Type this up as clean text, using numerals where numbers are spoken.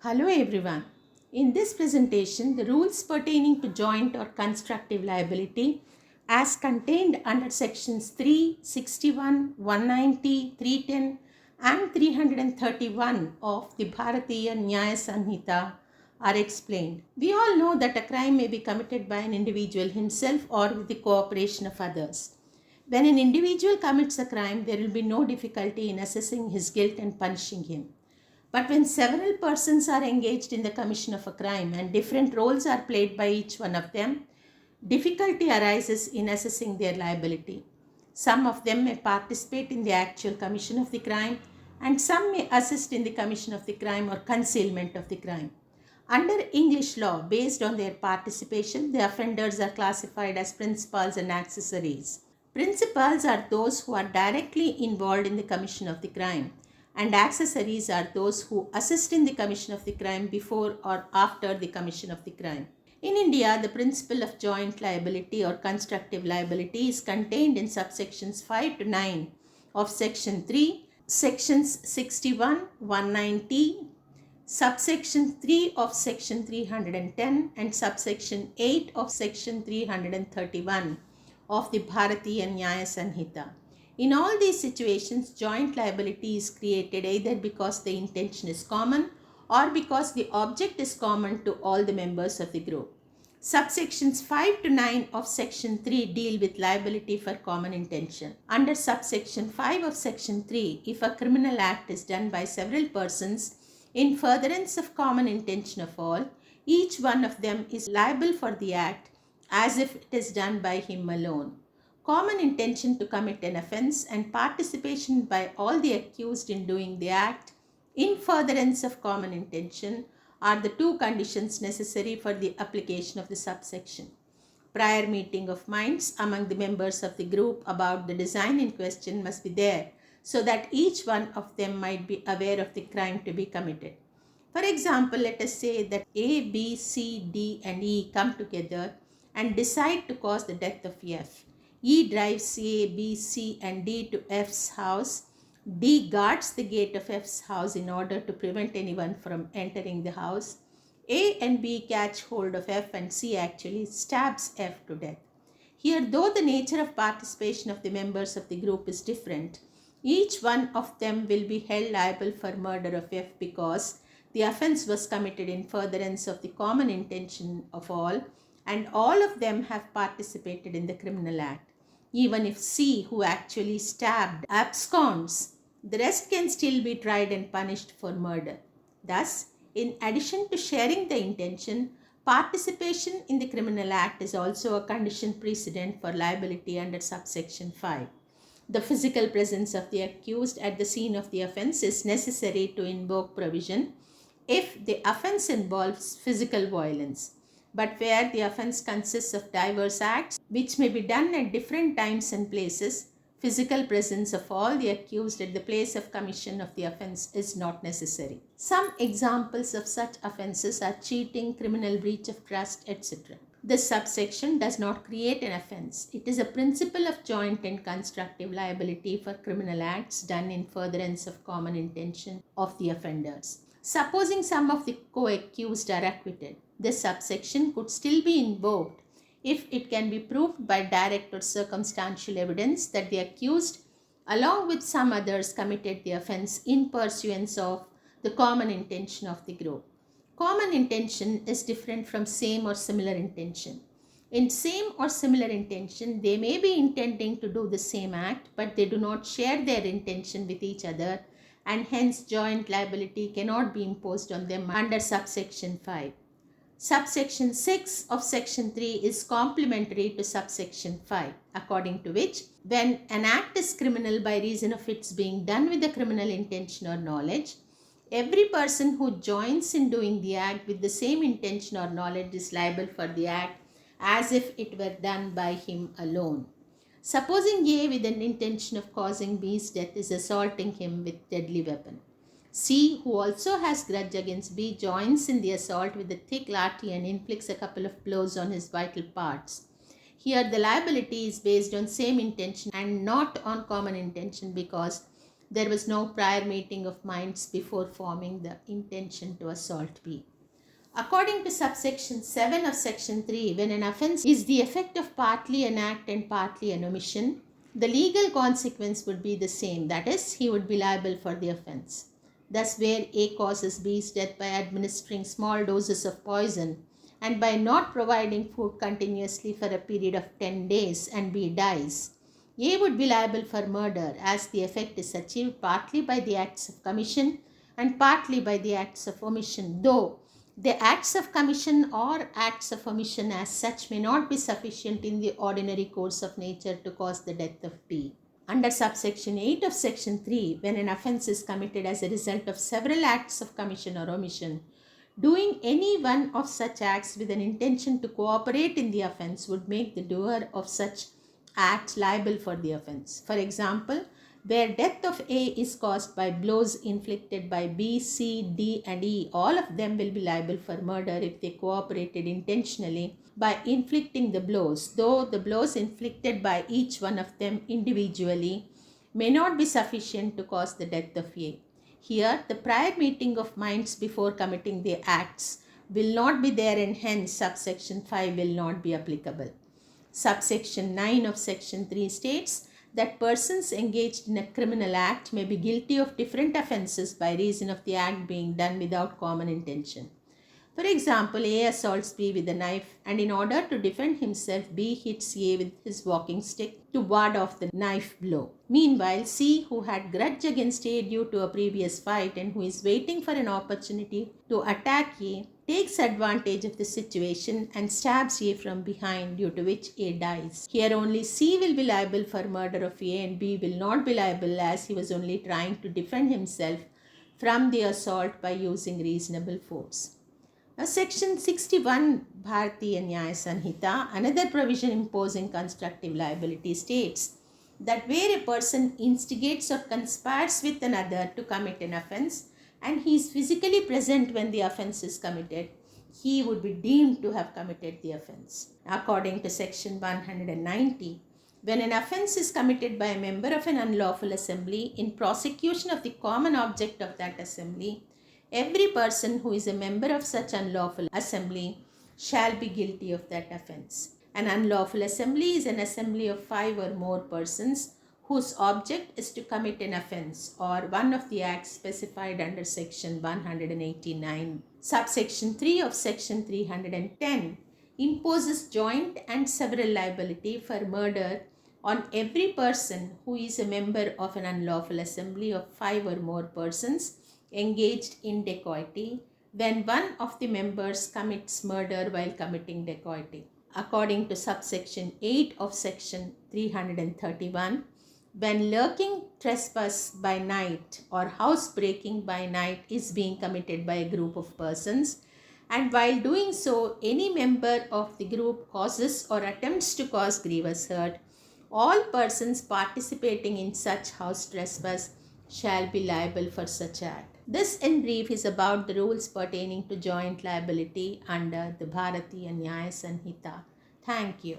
Hello everyone. In this presentation, the rules pertaining to joint or constructive liability as contained under sections 361, 190, 310 and 331 of the Bharatiya Nyaya Sanhita are explained. We all know that a crime may be committed by an individual himself or with the cooperation of others. When an individual commits a crime, there will be no difficulty in assessing his guilt and punishing him. But when several persons are engaged in the commission of a crime and different roles are played by each one of them, difficulty arises in assessing their liability. Some of them may participate in the actual commission of the crime, and some may assist in the commission of the crime or concealment of the crime. Under English law, based on their participation, the offenders are classified as principals and accessories. Principals are those who are directly involved in the commission of the crime, and accessories are those who assist in the commission of the crime before or after the commission of the crime. In India, the principle of joint liability or constructive liability is contained in subsections 5 to 9 of section 3, sections 61, 190, subsection 3 of section 310 and subsection 8 of section 331 of the Bharatiya Nyaya Sanhita. In all these situations, joint liability is created either because the intention is common or because the object is common to all the members of the group. Subsections 5 to 9 of section 3 deal with liability for common intention. Under subsection 5 of section 3, if a criminal act is done by several persons in furtherance of common intention of all, each one of them is liable for the act as if it is done by him alone. Common intention to commit an offense and participation by all the accused in doing the act in furtherance of common intention are the two conditions necessary for the application of the subsection. Prior meeting of minds among the members of the group about the design in question must be there, so that each one of them might be aware of the crime to be committed. For example, let us say that A, B, C, D and E come together and decide to cause the death of F. E drives A, B, C and D to F's house. D guards the gate of F's house in order to prevent anyone from entering the house. A and B catch hold of F and C actually stabs F to death. Here, though the nature of participation of the members of the group is different, each one of them will be held liable for murder of F because the offense was committed in furtherance of the common intention of all, and all of them have participated in the criminal act. Even if C, who actually stabbed, absconds, the rest can still be tried and punished for murder. Thus, in addition to sharing the intention, participation in the criminal act is also a condition precedent for liability under subsection 5. The physical presence of the accused at the scene of the offense is necessary to invoke provision if the offense involves physical violence. But where the offense consists of diverse acts which may be done at different times and places, physical presence of all the accused at the place of commission of the offense is not necessary. Some examples of such offenses are cheating, criminal breach of trust, etc. This subsection does not create an offense. It is a principle of joint and constructive liability for criminal acts done in furtherance of common intention of the offenders. Supposing some of the co-accused are acquitted, this subsection could still be invoked if it can be proved by direct or circumstantial evidence that the accused, along with some others, committed the offense in pursuance of the common intention of the group. Common intention is different from same or similar intention. In same or similar intention, they may be intending to do the same act, but they do not share their intention with each other, and hence joint liability cannot be imposed on them under subsection 5. Subsection 6 of section 3 is complementary to subsection 5, according to which, when an act is criminal by reason of its being done with a criminal intention or knowledge, every person who joins in doing the act with the same intention or knowledge is liable for the act as if it were done by him alone. Supposing A, with an intention of causing B's death, is assaulting him with deadly weapon. C, who also has grudge against B, joins in the assault with a thick lathi and inflicts a couple of blows on his vital parts. Here the liability is based on same intention and not on common intention because There was no prior meeting of minds before forming the intention to assault B. According to subsection 7 of section 3, when an offence is the effect of partly an act and partly an omission, the legal consequence would be the same, that is, he would be liable for the offence. Thus, where A causes B's death by administering small doses of poison and by not providing food continuously for a period of 10 days and B dies, A would be liable for murder as the effect is achieved partly by the acts of commission and partly by the acts of omission, though the acts of commission or acts of omission as such may not be sufficient in the ordinary course of nature to cause the death of B. Under subsection 8 of section 3, when an offence is committed as a result of several acts of commission or omission, doing any one of such acts with an intention to cooperate in the offence would make the doer of such act liable for the offence. For example, where death of A is caused by blows inflicted by B, C, D and E, all of them will be liable for murder if they cooperated intentionally by inflicting the blows, though the blows inflicted by each one of them individually may not be sufficient to cause the death of A. Here, the prior meeting of minds before committing the acts will not be there and hence subsection 5 will not be applicable. Subsection 9 of section 3 states that persons engaged in a criminal act may be guilty of different offences by reason of the act being done without common intention. For example, A assaults B with a knife and in order to defend himself, B hits A with his walking stick to ward off the knife blow. Meanwhile, C, who had grudge against A due to a previous fight and who is waiting for an opportunity to attack A, takes advantage of the situation and stabs A from behind, due to which A dies. Here only C will be liable for murder of A and B will not be liable as he was only trying to defend himself from the assault by using reasonable force. Now, section 61 Bharatiya Nyaya Sanhita, another provision imposing constructive liability, states that where a person instigates or conspires with another to commit an offence and he is physically present when the offence is committed, he would be deemed to have committed the offence. According to section 190, when an offence is committed by a member of an unlawful assembly in prosecution of the common object of that assembly, every person who is a member of such unlawful assembly shall be guilty of that offence. An unlawful assembly is an assembly of 5 or more persons whose object is to commit an offence or one of the acts specified under section 189. Subsection 3 of section 310 imposes joint and several liability for murder on every person who is a member of an unlawful assembly of 5 or more persons engaged in dacoity when one of the members commits murder while committing dacoity. According to subsection 8 of section 331, when lurking trespass by night or housebreaking by night is being committed by a group of persons, and while doing so any member of the group causes or attempts to cause grievous hurt, all persons participating in such house trespass shall be liable for such act. This in brief is about the rules pertaining to joint liability under the Bharatiya Nyaya Sanhita. Thank you.